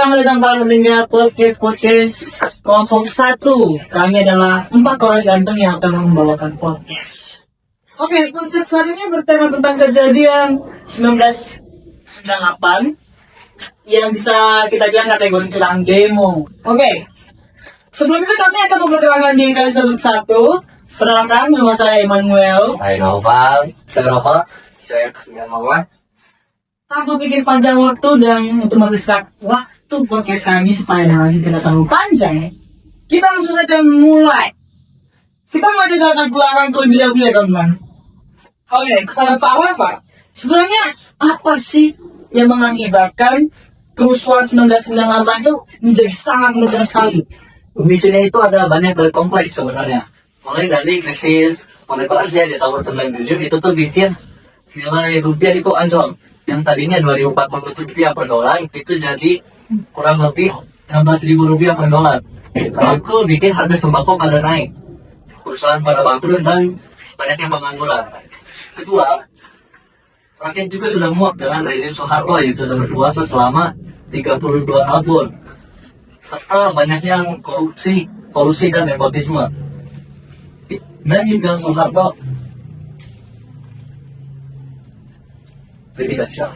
selamat datang para mendengar podcast 01. Kami adalah 4 orang ganteng yang akan membawakan podcast. Oke, podcast hari ini bertema tentang kejadian 1998 yang bisa kita bilang kategori tentang demo. Oke, sebelum itu kami akan memperkenalkan diri kami satu-satu. Perkenalkan, nama saya Emmanuel. Saya Noval. Saya Nova. Saya Muhammad. Tanpa pikir panjang waktu dan untuk menghabiskan waktu podcast kami supaya masih tidak terlalu panjang, kita langsung saja mulai. Kita mau dengarkan belakang terlebih dahulu ya teman-teman. Oke, kepada Pak Rafa, sebenarnya apa sih yang mengakibatkan kerusuhan 1998 itu menjadi sangat mudah sekali? Pemicunya itu ada banyak dari kompleks sebenarnya. Mulai dari krisis moneter Asia di tahun 97 itu tuh bikin nilai rupiah itu anjlok. Yang tadinya 2.400 rupiah per dolar itu jadi kurang lebih 16.000 rupiah per dolar. Itu bikin harga sembako pada naik, perusahaan pada bangkrut dan banyak yang pengangguran. Kedua, rakyat juga sudah muak dengan rezim Soeharto yang sudah berkuasa selama 32 tahun, serta banyak yang kolusi dan nepotisme. Dan juga Soeharto tidak siap.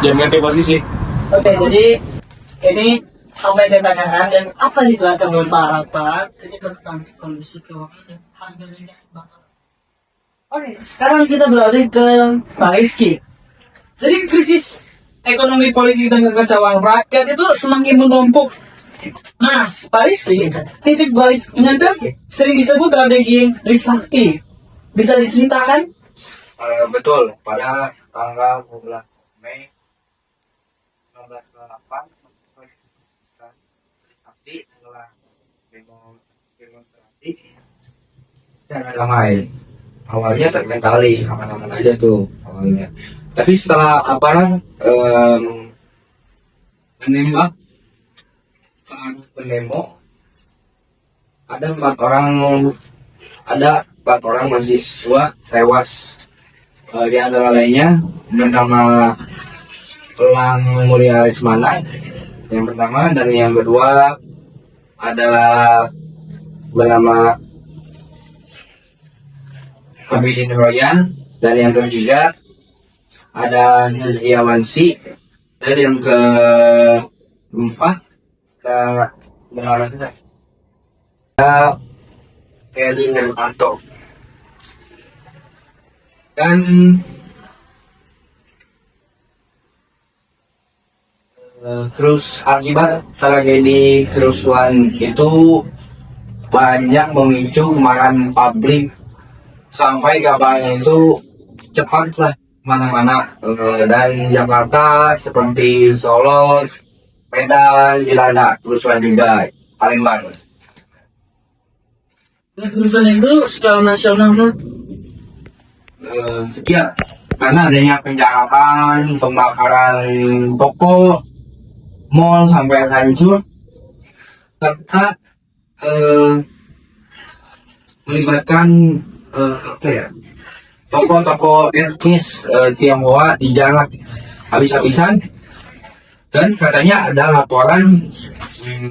Jangan ganti posisi. Oke, jadi ini apa yang saya tanyakan dan apa yang dijelaskan oleh Pak Rafa ini tentang kondisi keuangan dan harga minyak bakar. Oke, sekarang kita beralih ke Pak Rizky. Jadi krisis ekonomi politik dan kekacauan rakyat itu semakin menumpuk. Nah, Pak Rizky, titik baliknya itu sering disebut strategi Trisakti. Bisa diceritakan? Betul, pada tanggal 12 Mei 1998 Trisakti telah demonstrasi secara damai. Awalnya terkendali aman-aman aja tuh awalnya, tapi setelah aparat menembak pendemo, ada empat orang mahasiswa tewas. Di antara lainnya bernama Elang Mulia Lesmana yang pertama, dan yang kedua ada bernama Hamidin Royan, dan yang ketiga ada Nazia Wansi, dan yang keempat bernama Kelly Hertanto. Dan terus akibat tragedi kerusuhan itu banyak memicu kemarahan publik sampai kabarnya itu cepat lah mana-mana, dan Jakarta seperti Solo, Medan dilanda kerusuhan juga, Palembang. Nah, kerusuhan itu secara nasional kan? Sekian, karena adanya penjarahan, pembakaran toko, mall sampai hancur, serta melibatkan toko-toko etnis Tionghoa dijarah habis-habisan. Dan katanya ada laporan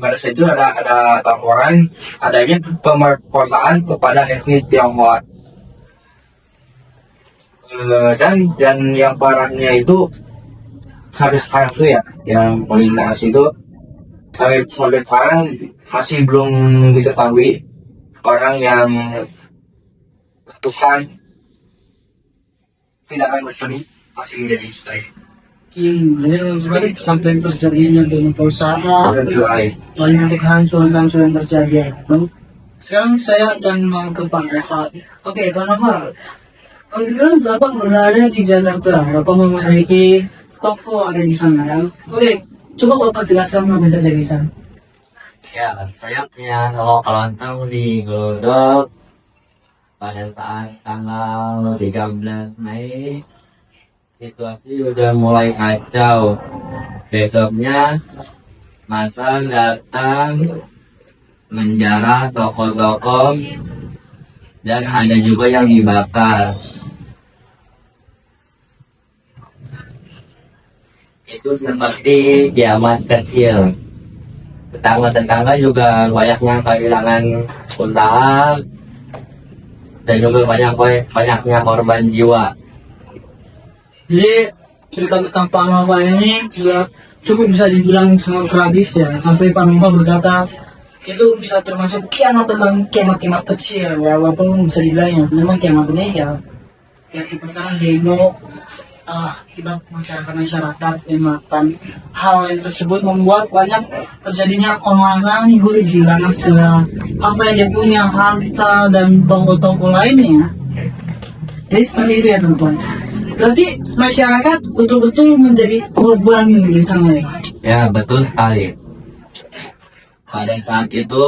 pada saat itu ada laporan adanya pemerkosaan kepada etnis Tionghoa. Dan yang parahnya itu sampai sekarang tuh ya, yang paling naas itu sampai sekarang masih belum diketahui orang yang melakukan tindakan tersebut, masih menjadi misteri. Ini sebenarnya sampai terjadinya dengan perusahaan banyak kehancuran terjadi. Sekarang saya akan mau ke Pak Nova. Oke, Pak Nova. Kan Bapak berada di Jakarta, Bapak memiliki toko ada di sana kan? Oke, coba Bapak jelaskan apa yang terjadi di sana. Ya, saya punya kelontong di Glodok pada saat tanggal 13 Mei. Situasi udah mulai kacau. Besoknya masa datang menjarah toko-toko dan ada juga yang dibakar. itu seperti kiamat kecil. Tetangga-tetangga juga banyaknya kehilangan usaha dan juga banyaknya korban jiwa. Jadi cerita tentang Pak Nova ini juga cukup bisa dibilang sangat tragis ya. Sampai Pak Nova berkata itu bisa termasuk kiamat tentang kiamat-kiamat kecil ya. Walaupun bisa dibilang ya memang kiamat ini ya sekarang demo kita masyarakat yang melakukan hal yang tersebut membuat banyak terjadinya orang kehilangan segala apa yang dia punya, harta dan toko-toko lainnya. Jadi seperti itu ya teman-teman. Berarti masyarakat betul-betul menjadi korban di sana ya. Ya betul sekali. Pada saat itu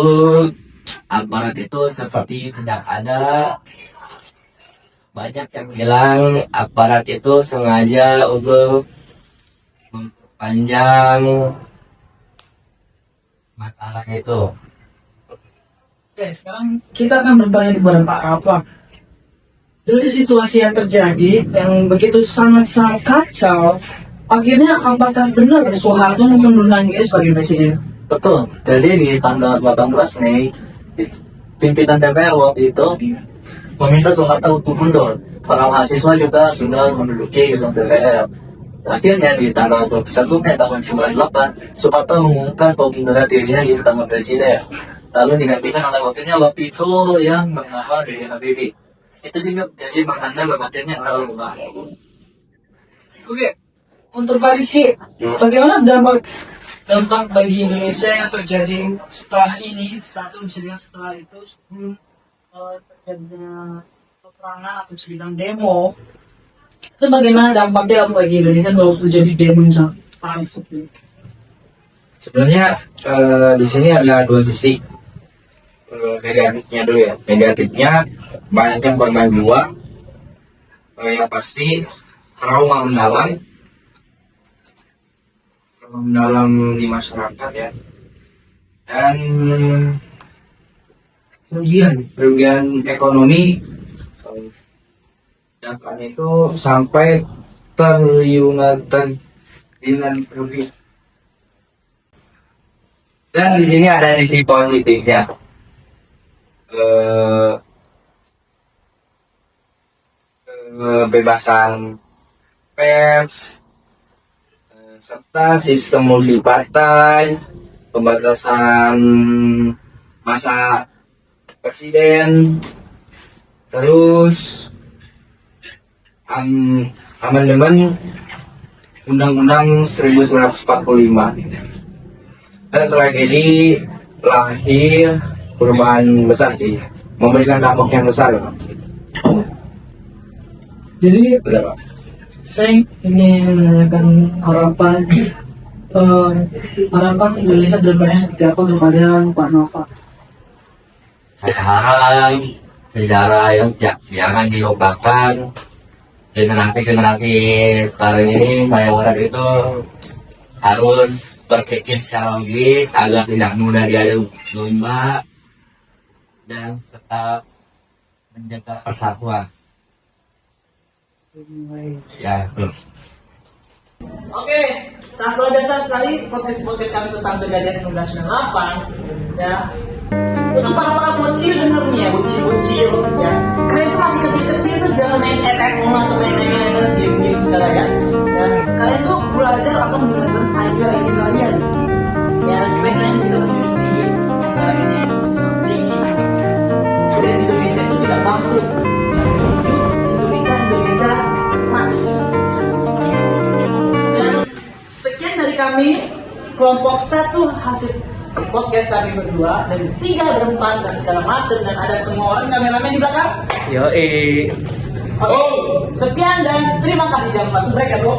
aparat itu seperti tidak ada. Banyak yang bilang aparat itu sengaja untuk memperpanjang masalah itu. Oke, sekarang kita akan bertanya kepada Pak Rafa. Dari situasi yang terjadi yang begitu sangat-sangat kacau, akhirnya apakah benar Soeharto mengundurkan diri sebagai presiden? Betul. Jadi di tanggal 18 Mei, pimpinan DPR waktu itu meminta Soeharto untuk mundur. Para mahasiswa juga sudah menduduki gedung DPR. Akhirnya di tanggal 21 Mei tahun 98, Soeharto mengumumkan pengunduran dirinya di istana presiden. Lalu digantikan oleh waktu itu yang bernama B.J. Habibie. Itu juga jadi maknanya bermaksudnya terlalu luas. Oke, untuk Pak Rizky, bagaimana dampak bagi Indonesia yang terjadi setelah ini, setelah itu sebelum terjadinya peperangan atau sebidang demo, itu bagaimana dampaknya bagi Indonesia kalau terjadi demo yang paling seperti itu? Sebenarnya di sini ada dua sisi. Negatifnya dulu ya. Negatifnya banyak yang korban jiwa. Yang pasti trauma mendalam di masyarakat ya. Dan kerugian ekonomi dan itu sampai triliunan rupiah. Dan di sini ada sisi positifnya. Kebebasan pers, serta sistem multipartai, pembatasan masa presiden, terus amandemen Undang-Undang 1945. Dan tragedi lahir perubahan besar sih, memberikan dampak yang besar. Jadi saya ingin menanyakan harapan Indonesia depannya seperti apa kepada Pak Nova. Saya harap sejarah yang jangan dilupakan. Generasi sekarang ini saya harap itu harus berpikir secara logis agar tidak mudah diadu domba dan tetap menjaga persatuan. Ya, betul. Oke, sangat luar biasa sekali podcast kami tentang kejadian 1998 ya. Untuk para bocil dengernya, bocil ya. Kalian tuh masih kecil-kecil tuh jangan main MMO atau main game sekarang ya. Dan kalian tuh belajar atau meningkatkan IQ kalian. Ya, supaya kalian bisa menjunjung tinggi negara ini sangat tinggi. Dan Indonesia itu tidak bangkrut. Indonesia emas. Dan sekian dari kami kelompok 1 hasil podcast kami berdua dan 3 berempat dan segala macam dan ada semua orang kameramen di belakang. Yoi. Oke, sekian dan terima kasih, jangan lupa subscribe ya bro.